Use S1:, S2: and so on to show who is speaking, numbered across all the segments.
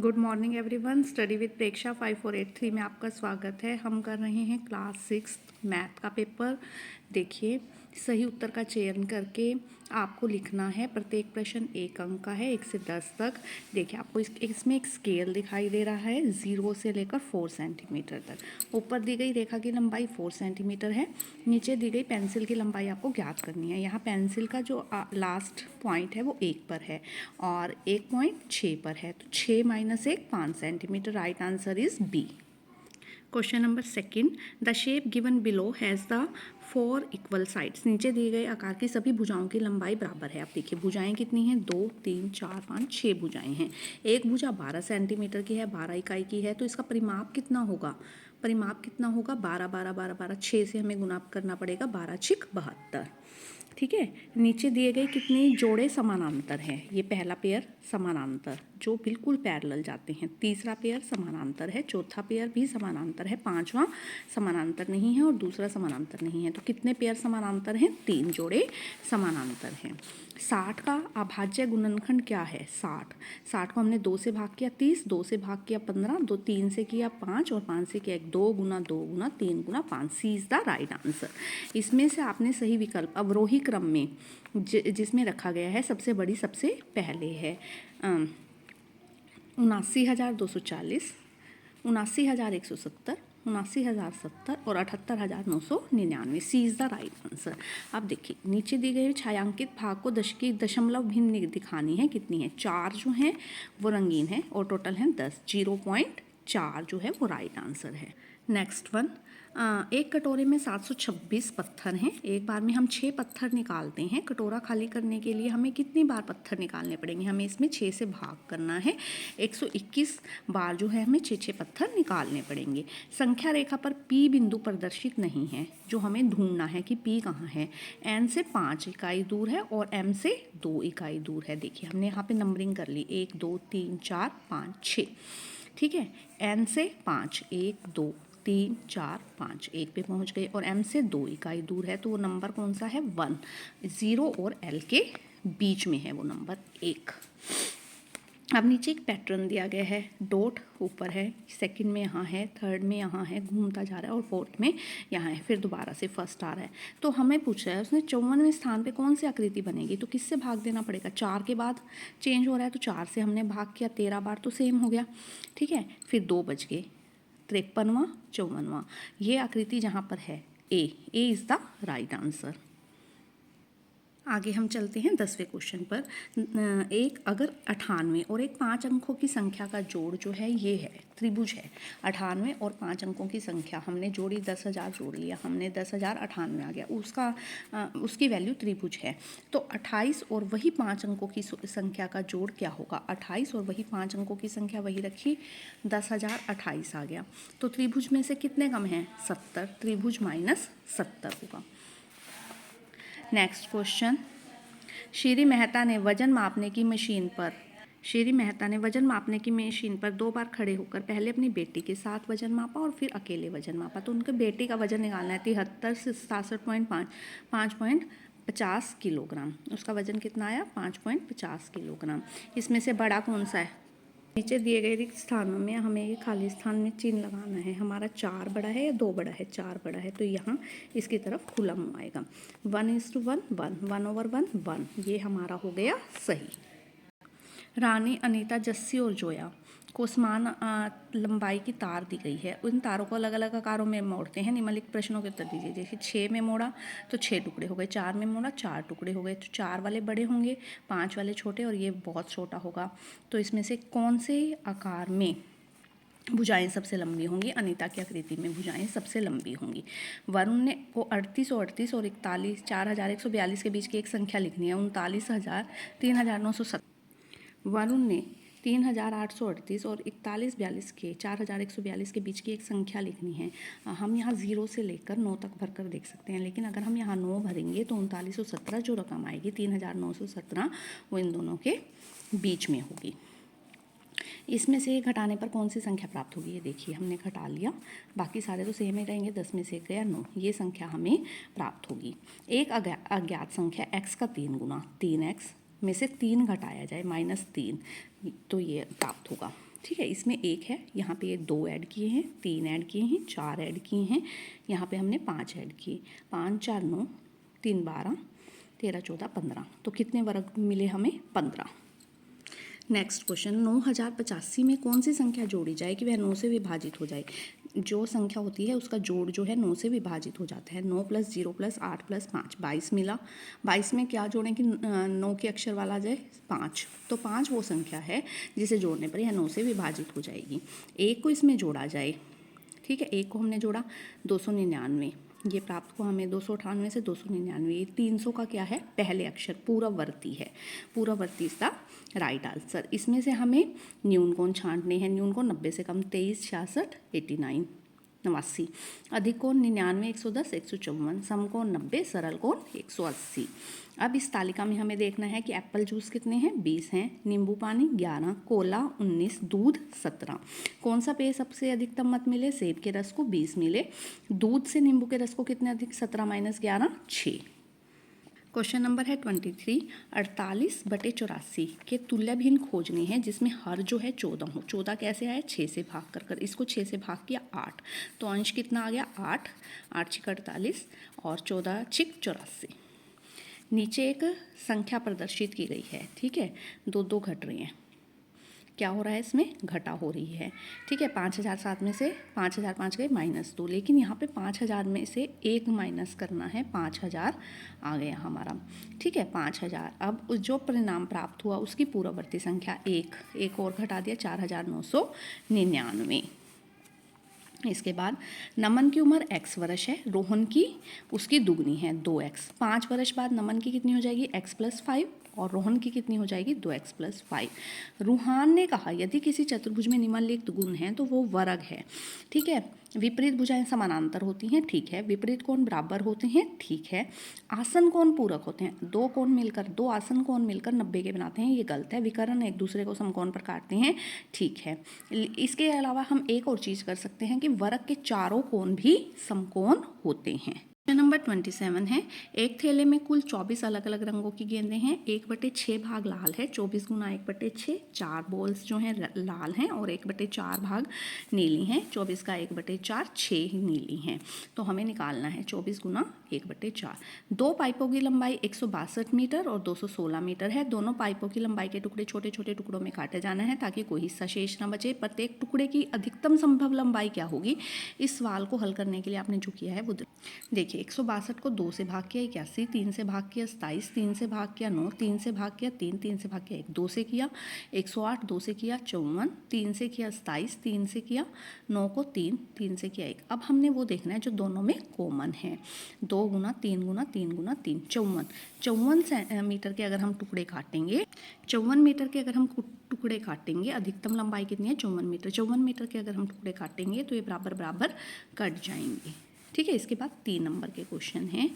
S1: Good morning everyone. Study with Preksha 5483 में आपका स्वागत है। हम कर रहे हैं क्लास 6 मैथ का पेपर। देखिए, सही उत्तर का चयन करके आपको लिखना है। प्रत्येक प्रश्न 1 अंक का है, 1 से 10 तक। देखिए, आपको इसमें एक स्केल दिखाई दे रहा है 0 से लेकर 4 सेंटीमीटर तक। ऊपर दी गई रेखा की लंबाई 4 सेंटीमीटर है। नीचे दी गई पेंसिल की लंबाई आपको ज्ञात करनी है। यहाँ पेंसिल का जो लास्ट पॉइंट है वो 1 पर है और 1 पॉइंट 6 पर है, तो 6 - 1 5 centimetre. Right answer is B. Question number second, the shape given below has the 4 equal sides. नीचे दिए गए आकार की सभी भुजाओं की लंबाई बराबर है। आप देखिए, भुजाएं कितनी हैं? 2 3 4 5 6 भुजाएं हैं। एक भुजा 12 सेंटीमीटर की है, 12 इकाई की है, तो इसका परिमाप कितना होगा? 12 12 12 12 6 से हमें गुना करना पड़ेगा, 12 छिक 72। ठीक है। नीचे दिए गए कितने जोड़े समानांतर हैं? ये पहला पेयर समानांतर जो बिल्कुल पैरेलल जाते हैं, तीसरा पेयर समानांतर है, चौथा पेयर भी समानांतर है, पांचवा समानांतर नहीं है और दूसरा समानांतर नहीं है। तो कितने पेयर समानांतर हैं? 3 जोड़े समानांतर हैं। 60 का अभाज्य गुणनखंड क्या है? 60 को हमने 2 से भाग किया 30, 2 से भाग किया 15, 3 से किया 5 और 5 से किया 1। 2 गुना 2 गुना 3 गुना 5। सी इज द राइट आंसर। इसमें से आपने सही विकल्प अवरोही क्रम में जिसमें रखा गया है, सबसे बड़ी सबसे पहले है 79,240, 79,170, 79,070 और 78,999। सी इज़ द राइट आंसर। अब देखिए, नीचे दी गई छायांकित भाग को दशमलव भिन्न दिखानी है। कितनी है? 4 जो हैं वो रंगीन है और टोटल हैं 10। 0.4 जो है वो राइट आंसर है। नेक्स्ट वन, एक कटोरे में 726 पत्थर हैं। एक बार में हम 6 पत्थर निकालते हैं। कटोरा खाली करने के लिए हमें कितनी बार पत्थर निकालने पड़ेंगे? हमें इसमें 6 से भाग करना है। 121 बार जो है हमें 6 पत्थर निकालने पड़ेंगे। संख्या रेखा पर P बिंदु प्रदर्शित नहीं है, जो हमें ढूंढना है कि P कहाँ है। N से 5 इकाई दूर है और M से 2 इकाई दूर है। देखिए, हमने यहाँ पे नंबरिंग कर ली 1 2 3 4 5 6। ठीक है। N से 5 1 2 3 4 5 1 पे पहुंच गए और M से 2 इकाई दूर है, तो वो नंबर कौन सा है? 1। 0 और L के बीच में है वो नंबर 1। अब नीचे एक पैटर्न दिया गया है। डॉट ऊपर है, सेकंड में यहाँ है, थर्ड में यहाँ है, घूमता जा रहा है और फोर्थ में यहाँ है, फिर दोबारा से फर्स्ट आ रहा है। तो हमें पूछ रहा है उसने 54वें स्थान पे कौन सी आकृति बनेगी, तो किससे भाग देना पड़ेगा? 4 के बाद चेंज हो रहा है, तो 4 से हमने भाग किया, 13 बार तो सेम हो गया। ठीक है। फिर 2 बच गए, 53वां 54वां। ये आकृति जहाँ पर है A is the right answer. आगे हम चलते हैं 10वें क्वेश्चन पर। एक अगर 98 और एक 5 अंकों की संख्या का जोड़ जो है ये है, त्रिभुज है। 98 और 5 अंकों की संख्या हमने जोड़ी, 10,000 जोड़ लिया हमने, 10,000 98 आ गया, उसकी वैल्यू त्रिभुज है। तो 28 और वही 5 अंकों की संख्या का जोड़ क्या होगा? 28 और वही 5 अंकों की संख्या वही रखी, 10,000 28 आ गया। तो त्रिभुज में से कितने कम हैं? 70। त्रिभुज -70 होगा। नेक्स्ट क्वेश्चन, श्री मेहता ने वजन मापने की मशीन पर 2 बार खड़े होकर पहले अपनी बेटी के साथ वजन मापा और फिर अकेले वजन मापा। तो उनके बेटी का वजन निकालना है 73 से 67.5 5.50 किलोग्राम। उसका वजन कितना आया? 5.50 किलोग्राम। इसमें से बड़ा कौन सा है? नीचे दिए गए रिक्त स्थानों में हमें ये खाली स्थान में चिन्ह लगाना है। हमारा 4 बड़ा है या 2 बड़ा है? 4 बड़ा है, तो यहाँ इसकी तरफ खुला मुँह आएगा। 1:1 1 1/1 1, ये हमारा हो गया सही। रानी, अनीता, जस्सी और जोया को समान लंबाई की तार दी गई है। उन तारों को अलग अलग आकारों में मोड़ते हैं। निम्नलिखित प्रश्नों के उत्तर दीजिए। जैसे 6 में मोड़ा तो 6 टुकड़े हो गए, 4 में मोड़ा 4 टुकड़े हो गए, तो 4 वाले बड़े होंगे, 5 वाले छोटे और ये बहुत छोटा होगा। तो इसमें से कौन से आकार में भुजाएं सबसे लंबी होंगी? अनीता की आकृति में भुजाएं सबसे लंबी होंगी। वरुण ने को 3838 और 41 4142 के बीच की एक संख्या लिखनी है। 39,000 3,970। वरुण ने 3,838 और 4142 के 4,142 के बीच की एक संख्या लिखनी है। हम यहाँ 0 से लेकर 9 तक भरकर देख सकते हैं, लेकिन अगर हम यहाँ 9 भरेंगे तो 3917 जो रकम आएगी 3,917 वो इन दोनों के बीच में होगी। इसमें से घटाने पर कौन सी संख्या प्राप्त होगी? ये देखिए, हमने घटा लिया, बाकी सारे तो सेम ही रहेंगे। 10 में से 1 गया 9, ये संख्या हमें प्राप्त होगी। एक अज्ञात संख्या x का 3 गुना 3x में से 3 घटाया जाए -3, तो ये प्राप्त होगा। ठीक है, इसमें 1 है, यहाँ पे 2 ऐड किए हैं, 3 ऐड किए हैं, 4 ऐड किए हैं, यहाँ पे हमने 5 ऐड किए, 5 4 9, 3 12, 13 14 15, तो कितने वर्ग मिले हमें? 15। नेक्स्ट क्वेश्चन, 9085 में कौन सी संख्या जोड़ी जाए कि वह 9 से विभाजित हो जाए? जो संख्या होती है उसका जोड़ जो है 9 से विभाजित हो जाता है। 9 + 0 + 8 + 5, 22 मिला। 22 में क्या जोड़ें कि 9 के अक्षर वाला आ जाए? 5। तो 5 वो संख्या है जिसे जोड़ने पर यह 9 से विभाजित हो जाएगी। 1 को इसमें जोड़ा जाए, ठीक है, 1 को हमने जोड़ा 299, ये प्राप्त हुआ हमें 298 से 299। ये 300 का क्या है? पहले अक्षर पूर्ववर्ती है, पूर्ववर्ती इसका राइट आंसर। इसमें से हमें न्यून कोण छांटने हैं। न्यून कोण 90 से कम 23, 66, 89, 89, अधिक कोण 99, 110, 154, समकोण 90, सरल कोण 180। अब इस तालिका में हमें देखना है कि एप्पल जूस कितने हैं? 20 हैं, नींबू पानी 11, कोला 19, दूध 17। कौन सा पेय सबसे अधिकतम मत मिले? सेब के रस को 20 मिले। दूध से नींबू के रस को कितने अधिक? 17 - 11, 6। क्वेश्चन नंबर है 23, 48/84 के तुल्य भिन्न खोजने हैं जिसमें हर जो है 14 हो। 14 कैसे आया? 6 से भाग कर इसको 6 से भाग किया 8, तो अंश कितना आ गया? 8, 8 × 48 और 14 × 84। नीचे एक संख्या प्रदर्शित की गई है, ठीक है, 2 घट रही हैं। क्या हो रहा है? इसमें घटा हो रही है, ठीक है। 5007 में से 5005 गए -2, लेकिन यहाँ पे 5000 में से 1 माइनस करना है, 5000 आ गया हमारा, ठीक है, 5000। अब जो परिणाम प्राप्त हुआ उसकी पूर्ववर्ती संख्या 1 और घटा दिया, 4999। इसके बाद नमन की उम्र x वर्ष है, रोहन की उसकी दुगनी है 2x। 5 वर्ष बाद नमन की कितनी हो जाएगी? x + 5, और रोहन की कितनी हो जाएगी? 2x + 5। रूहान ने कहा यदि किसी चतुर्भुज में निम्नलिखित गुण हैं तो वो वर्ग है, ठीक है। विपरीत भुजाएं समानांतर होती हैं, ठीक है। विपरीत कोण बराबर होते हैं, ठीक है। आसन कोण पूरक होते हैं, 2 आसन कोण मिलकर 90 के बनाते हैं, ये गलत है। विकर्ण एक दूसरे को समकोण पर काटते हैं, ठीक है। इसके अलावा हम एक और चीज़ कर सकते हैं कि वर्ग के चारों कोण भी समकोण होते हैं। क्वेश्चन नंबर 27 है, एक थैले में कुल 24 अलग अलग रंगों की गेंदें हैं, 1/6 भाग लाल है, 24 × 1/6, 4 बॉल्स जो हैं लाल हैं और 1/4 भाग नीली हैं, 24 का 1/4, 6 ही नीली हैं। तो हमें निकालना है 24 × 1/4। 2 पाइपों की लंबाई 162 मीटर और 216 मीटर है। दोनों पाइपों की लंबाई के टुकड़े छोटे छोटे टुकड़ों में काटे जाना है ताकि कोई हिस्सा शेष न बचे। प्रत्येक टुकड़े की अधिकतम संभव लंबाई क्या होगी? इस सवाल को हल करने के लिए आपने जो किया है वो देखिए। 162 को 2 से भाग किया 81, 3 से भाग किया 27, 3 से भाग किया 9, 3 से भाग किया 3, 3 से भाग किया 1, 2 से किया 108, 2 से किया 54, 3 से किया 27, 3 से किया 9 को 3, 3 से किया 1। अब हमने वो देखना है जो दोनों में कॉमन है। 2 × 3 × 3 × 3, 54 मीटर के अगर हम टुकड़े काटेंगे, 54 मीटर के अगर हम टुकड़े काटेंगे, अधिकतम लंबाई कितनी है? 54 मीटर। 54 मीटर के अगर हम टुकड़े काटेंगे तो ये बराबर बराबर कट जाएंगे, ठीक है। इसके बाद 3 नंबर के क्वेश्चन हैं।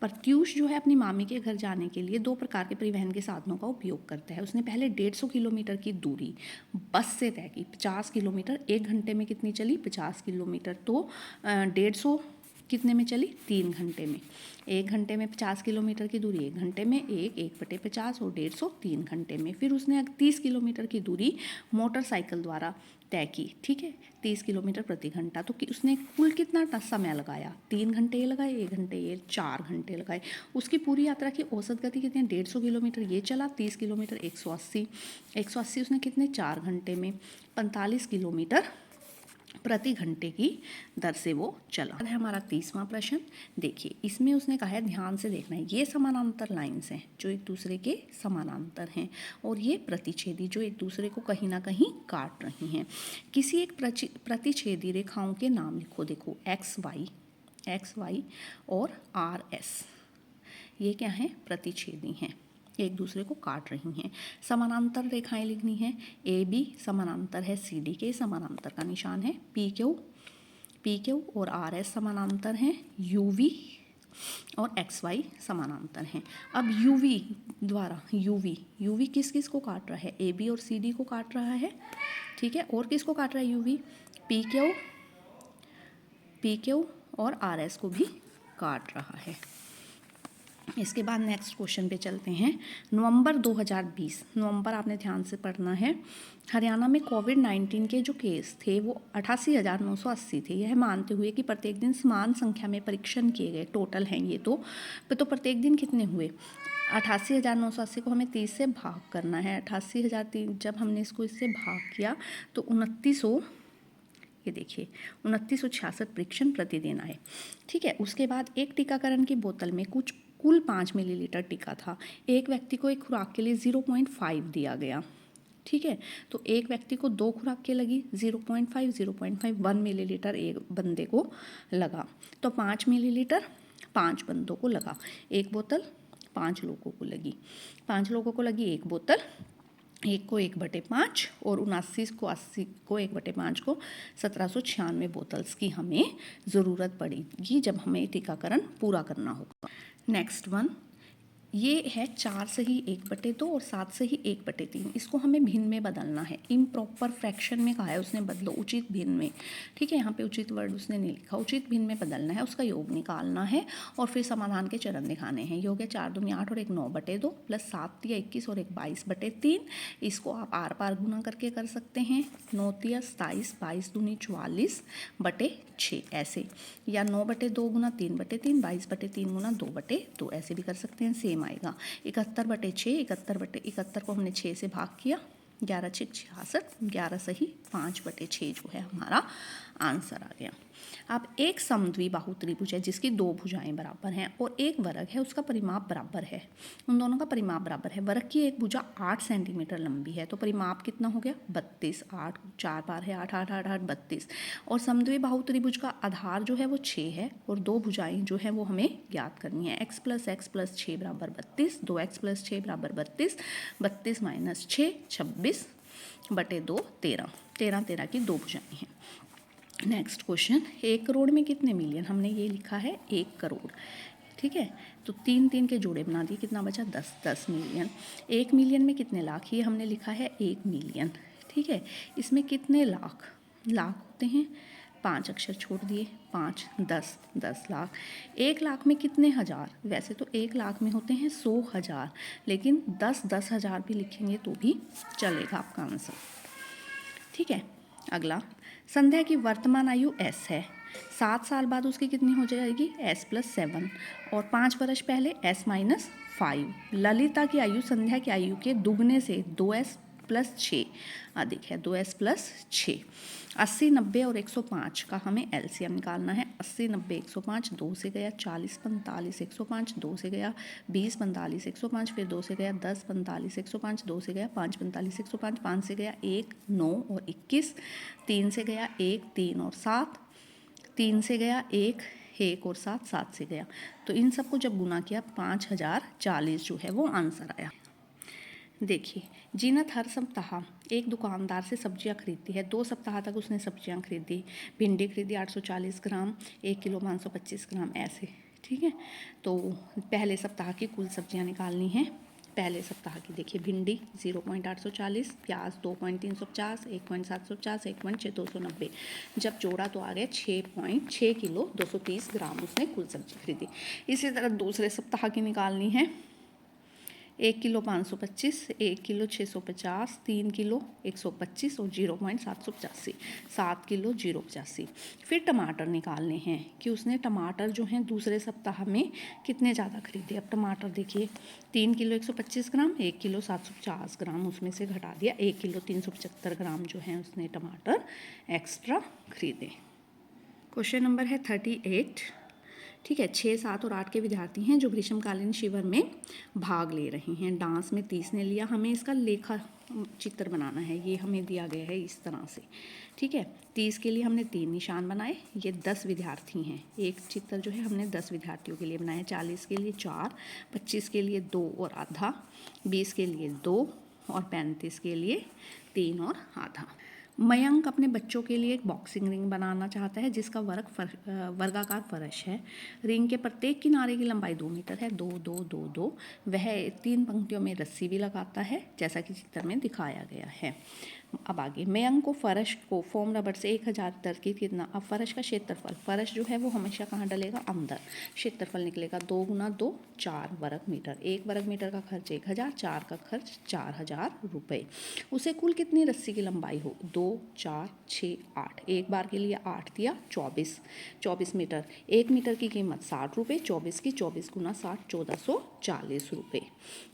S1: प्रत्यूष जो है अपनी मामी के घर जाने के लिए 2 प्रकार के परिवहन के साधनों का उपयोग करता है। उसने पहले 150 किलोमीटर की दूरी बस से तय की। 50 किलोमीटर 1 घंटे में कितनी चली? 50 किलोमीटर। तो 150 कितने में चली? 3 घंटे में। 1 घंटे में 50 किलोमीटर की दूरी 1 घंटे में, 1/50 और 150 3 घंटे में। फिर उसने 30 किलोमीटर की दूरी मोटरसाइकिल द्वारा तय की, ठीक है, 30 किलोमीटर प्रति घंटा। तो उसने कुल कितना समय लगाया? 3 घंटे ये लगाए, 1 घंटे ये, 4 घंटे लगाए। उसकी पूरी यात्रा की औसत गति कितनी है? 150 किलोमीटर ये चला, 30 किलोमीटर 180, 180 उसने कितने? 4 घंटे में 45 किलोमीटर प्रति घंटे की दर से वो चला है। हमारा 30वां प्रश्न देखिए, इसमें उसने कहा है ध्यान से देखना है, ये समानांतर लाइंस हैं जो एक दूसरे के समानांतर हैं और ये प्रतिच्छेदी जो एक दूसरे को कहीं ना कहीं काट रही हैं। किसी एक प्रतिच्छेदी रेखाओं के नाम लिखो। देखो एक्स वाई और RS, ये क्या हैं? प्रतिच्छेदी हैं, एक दूसरे को काट रही हैं। समानांतर रेखाएं लिखनी है। AB समानांतर है CD के, समानांतर का निशान है। PQ और RS समानांतर हैं। UV और XY समानांतर हैं। अब UV किस किस को काट रहा है? AB और CD को काट रहा है, ठीक है। और किसको काट रहा है UV? PQ और RS को भी काट रहा है। इसके बाद नेक्स्ट क्वेश्चन पे चलते हैं। नवंबर 2020, नवंबर आपने ध्यान से पढ़ना है। हरियाणा में कोविड-19 के जो केस थे वो 88,980 थे। यह मानते हुए कि प्रत्येक दिन समान संख्या में परीक्षण किए गए, टोटल हैं ये तो प्रत्येक दिन कितने हुए? 88,980 को हमें 30 से भाग करना है। 88,003 जब हमने इससे भाग किया तो 2900, ये देखिए 2966 परीक्षण प्रतिदिन आए। ठीक है, उसके बाद एक टीकाकरण की बोतल में कुल 5 मिलीलीटर टीका था। एक व्यक्ति को एक खुराक के लिए 0.5 दिया गया। ठीक है, तो एक व्यक्ति को 2 खुराक के लगी 0.5 1 मिलीलीटर एक बंदे को लगा, तो 5 मिलीलीटर 5 बंदों को लगा। एक बोतल 5 लोगों को लगी, 5 लोगों को लगी एक बोतल, एक को 1/5 और 79 को 80 को 1/5 को 1796 बोतल्स की हमें ज़रूरत पड़ेगी जब हमें टीकाकरण पूरा करना होगा। नेक्स्ट वन, ये है 4 सही 1/2 और 7 सही 1/3। इसको हमें भिन्न में बदलना है। इम्प्रॉपर फ्रैक्शन में कहा है उसने बदलो उचित भिन्न में। ठीक है, यहाँ पे उचित वर्ड उसने नहीं लिखा, उचित भिन्न में बदलना है, उसका योग निकालना है और फिर समाधान के चरण दिखाने हैं। योग है 4 दूनी 8 और 1 9/2 प्लस 7 या 21 और 1 22/3। इसको आप आर पार गुना करके कर सकते हैं। 9 या 27, 22 दूनी 44/6 ऐसे, या 9/2 गुना 3/3, 22/3 गुना 2/2 ऐसे भी कर सकते हैं, सेम आएगा। 71/6, 71 को हमने 6 से भाग किया, 11 6 66, 11 सही 5/6 जो है हमारा आंसर आ गया। अब एक समद्विबाहु त्रिभुज है जिसकी 2 भुजाएं बराबर हैं और एक वर्ग है, उसका परिमाप बराबर है। उन दोनों का परिमाप बराबर है। वर्ग की एक भुजा 8 सेंटीमीटर लंबी है, तो परिमाप कितना हो गया? 32। 8 4 बार है 8 8 8 8 32। और समद्विबाहु त्रिभुज का आधार जो है वो 6 है और 2 भुजाएं जो है वो हमें ज्ञात करनी है। x + 6 = 32, 2x + 6 = 32, 32 - 6 26/2 13, 13 की 2 भुजाएं हैं। नेक्स्ट क्वेश्चन, 1 करोड़ में कितने मिलियन? हमने ये लिखा है 1 करोड़। ठीक है, तो 3 3 के जोड़े बना दिए, कितना बचा? 10 10 मिलियन। 1 मिलियन में कितने लाख? ये हमने लिखा है 1 मिलियन। ठीक है, इसमें कितने लाख होते हैं? 5 अक्षर छोड़ दिए, 5 10 10 लाख। 1 लाख में कितने हज़ार? वैसे तो 1 लाख में होते हैं 100,000, लेकिन 10 10 हज़ार भी लिखेंगे तो भी चलेगा आपका आंसर। ठीक है, अगला, संध्या की वर्तमान आयु s है। 7 साल बाद उसकी कितनी हो जाएगी? s + 7 और 5 वर्ष पहले s - 5। ललिता की आयु संध्या की आयु के दुगने से 2s + 6 अधिक है, 2s + 6। 80 90 और 105 का हमें एलसीएम निकालना है। 80 90 105, 2 से गया 40 45 105, 2 से गया 20 45 105, फिर 2 से गया 10 45 105, 2 से गया 5 45 105, 5 से गया 1 9 और 21, 3 से गया 1 3 और 7, 3 से गया 1 1 और 7, 7 से गया। तो इन सबको जब गुना किया 5040 जो है वो आंसर आया। देखिए, जीनत हर सप्ताह एक दुकानदार से सब्जियां खरीदती है। 2 सप्ताह तक उसने सब्जियां खरीदी। भिंडी खरीदी 840 ग्राम, 1 किलो 525 ग्राम ऐसे। ठीक है, तो पहले सप्ताह की कुल सब्जियां निकालनी है। पहले सप्ताह की देखिए, भिंडी 0.840, प्याज 2.350, 1.750, 1.290। जब जोड़ा तो आ गया 6.6 किलो 230 ग्राम उसने कुल सब्जी खरीदी। इसी तरह दूसरे सप्ताह की निकालनी है। 1 किलो 525, 1 किलो 650, 3 किलो 125 और 0.785, 7 किलो 085। फिर टमाटर निकालने हैं कि उसने टमाटर जो हैं दूसरे सप्ताह में कितने ज़्यादा खरीदे। अब टमाटर देखिए, 3 किलो 125 ग्राम, 1 किलो 750 ग्राम उसमें से घटा दिया, 1 किलो 375 ग्राम जो है उसने टमाटर एक्स्ट्रा खरीदे। क्वेश्चन नंबर है 38। ठीक है, 6 7 और 8 के विद्यार्थी हैं जो ग्रीष्मकालीन शिविर में भाग ले रहे हैं। डांस में 30 ने लिया। हमें इसका लेखा चित्र बनाना है, ये हमें दिया गया है इस तरह से। ठीक है, 30 के लिए हमने 3 निशान बनाए। ये 10 विद्यार्थी हैं, एक चित्र जो है हमने 10 विद्यार्थियों के लिए बनाया। 40 के लिए 4, 25 के लिए 2 और आधा, 20 के लिए 2 और 35 के लिए 3 और आधा। मयंक अपने बच्चों के लिए एक बॉक्सिंग रिंग बनाना चाहता है जिसका वर्गाकार फर्श है। रिंग के प्रत्येक किनारे की लंबाई 2 मीटर है, 2 2 2 2। वह 3 पंक्तियों में रस्सी भी लगाता है जैसा कि चित्र में दिखाया गया है। अब आगे, मयंक को फर्श को फोम रबड़ से 1000 तरकीब कितना। अब फर्श का क्षेत्रफल, फर्श जो है वो हमेशा कहाँ डलेगा, अंदर। क्षेत्रफल निकलेगा 2 गुना 2 4 वर्ग मीटर। 1 वर्ग मीटर का खर्च 1000, 4 का खर्च 4000 रुपये। उसे कुल कितनी रस्सी की लंबाई हो, 2 4 6 8। एक बार के लिए 8 दिया, 24 मीटर। 1 मीटर की कीमत 60 रुपये, 24 की 24 गुना 60 1440 रुपये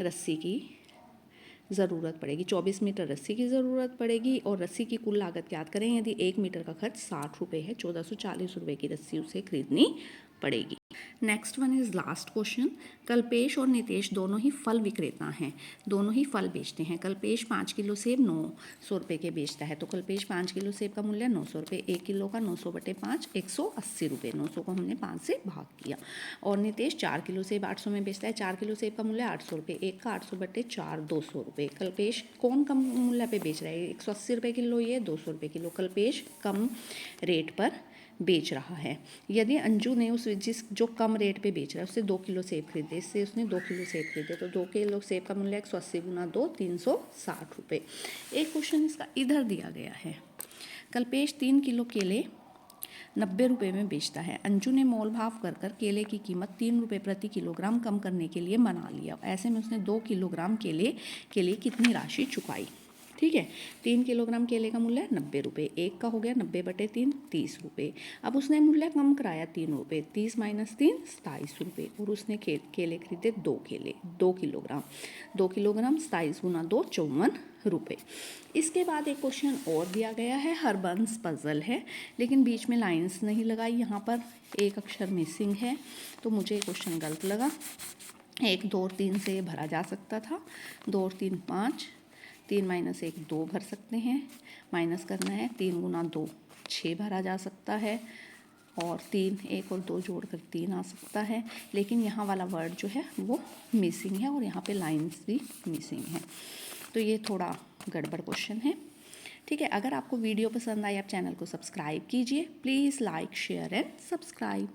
S1: रस्सी की ज़रूरत पड़ेगी। 24 मीटर रस्सी की ज़रूरत पड़ेगी और रस्सी की कुल लागत याद करें, यदि 1 मीटर का खर्च 60 रुपये है, 1440 रुपये की रस्सी उसे खरीदनी पड़ेगी। Next one is last question. Kalpesh और नितेश दोनों ही फल विक्रेता हैं, दोनों ही फल बेचते हैं। कल्पेश 5 किलो सेब 900 रुपये के बेचता है, तो कल्पेश 5 किलो सेब का मूल्य 900 रुपये। 1 किलो का 900 बटे 5 180 रुपये, 900 को हमने 5 से भाग किया। और नितेश 4 किलो सेब 800 में बेचता है, 4 किलो सेब का मूल्य 800 रुपये। 1 का 800 बटे 4 200 रुपये। कल्पेश कौन कम मूल्य पे बेच रहा है, 180 रुपये किलो, ये 200 रुपये किलो। कल्पेश कम रेट पर बेच रहा है। यदि अंजू ने जो कम रेट पे बेच रहा है उससे 2 किलो सेब खरीदे, इससे उसने 2 किलो सेब खरीदे, तो 2 किलो सेब का मूल्य 180 गुना 2 360 रुपये। एक क्वेश्चन इसका इधर दिया गया है। कल्पेश 3 किलो केले 90 रुपये में बेचता है। अंजू ने मोल भाव कर केले की कीमत 3 रुपये प्रति किलोग्राम कम करने के लिए मना लिया। ऐसे में उसने 2 किलोग्राम केले के लिए कितनी राशि चुकाई। ठीक है, 3 किलोग्राम केले का मूल्य 90 रुपये, 1 का हो गया 90 बटे 3 30 रुपये। अब उसने मूल्य कम कराया 3 रुपये, 30 माइनस 3 27 रुपये, और उसने केले खरीदे 2 किलोग्राम 27 गुना 2 54 रुपये। इसके बाद एक क्वेश्चन और दिया गया है, हरबंस पजल है, लेकिन बीच में लाइंस नहीं लगाई, यहाँ पर एक अक्षर मिसिंग है, तो मुझे क्वेश्चन गलत लगा। 1 2 और 3 से भरा जा सकता था, 2 और 3 5, 3 माइनस 1 2 भर सकते हैं, माइनस करना है, 3 गुना 2 6 भरा जा सकता है, और 3 1 और 2 जोड़कर 3 आ सकता है, लेकिन यहाँ वाला वर्ड जो है वो मिसिंग है और यहाँ पे लाइंस भी मिसिंग है, तो ये थोड़ा गड़बड़ क्वेश्चन है। ठीक है, अगर आपको वीडियो पसंद आई आप चैनल को सब्सक्राइब कीजिए, please like share and subscribe.